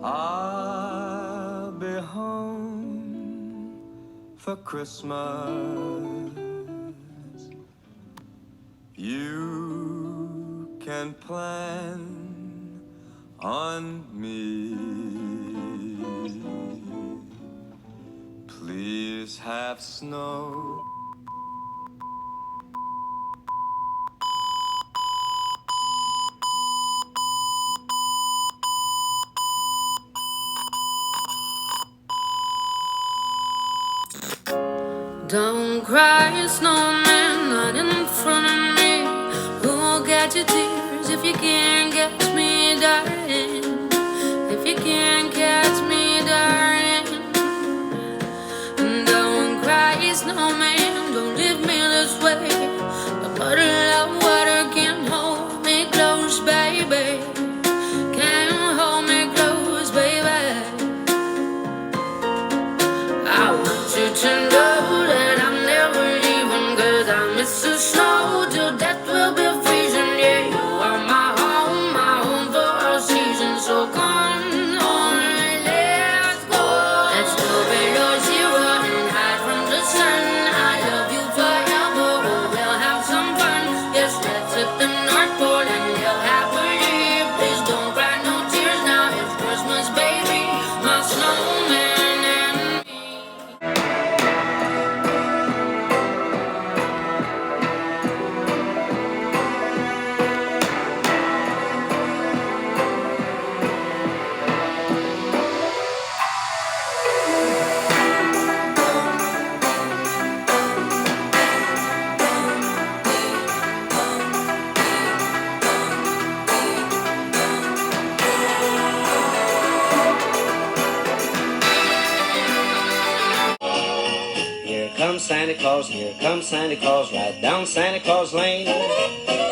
I'll be home for Christmas. You can plan on me. Please have snow. Don't cry, snowman, not in front of me. Who'll get your tears if you can't catch me, darling? If you can't catch me, darling. Don't cry, snowman, don't leave me this way. A bottle of water can't hold me close, baby. Can't hold me close, baby. I want you to know that I'm never leaving, 'cause I miss the snow till death will be freezing. Yeah, you are my home for all seasons. So come on, let's go. Let's go below zero and hide from the sun. I love you forever, we'll have some fun. Yes, let's hit the North Pole and live happily. Please don't cry no tears now, it's Christmas, baby. My snowman and me. Here comes Santa Claus, here comes Santa Claus, right down Santa Claus Lane.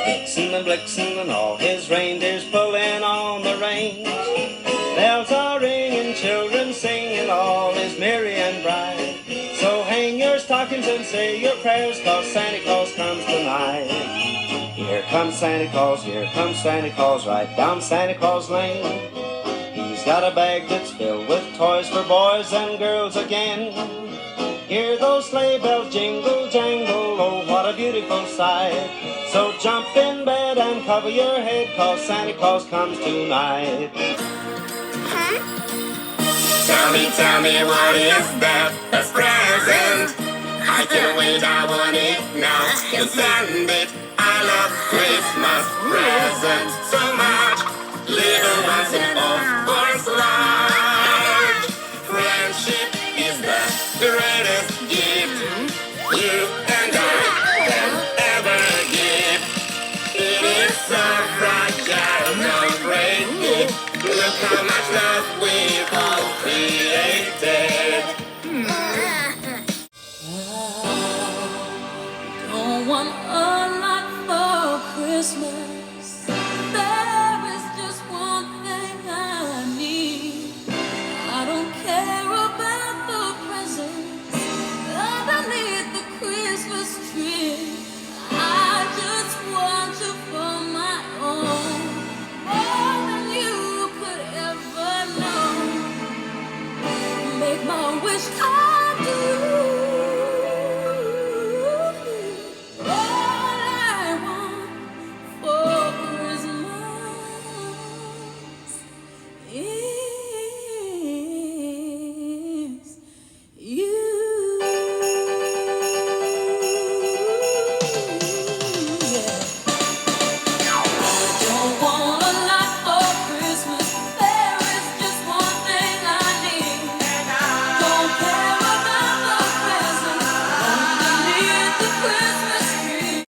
Vixen and Blixen and all his reindeers pulling on the reins. Bells are ringing, children singing, all is merry and bright. So hang your stockings and say your prayers, 'cause Santa Claus comes tonight. Here comes Santa Claus, here comes Santa Claus, right down Santa Claus Lane. He's got a bag that's filled with toys for boys and girls again. Hear those sleigh bells jingle, jangle, oh, what a beautiful sight. So jump in bed and cover your head, 'cause Santa Claus comes tonight. Tell me, what is that? A present? I can't wait, I want it now. Can stand it. I love Christmas presents so much. Little ones and of course large. Friendship is the greatest gift you and I can ever give. It is so fragile, don't break it. Look how much love we've all created.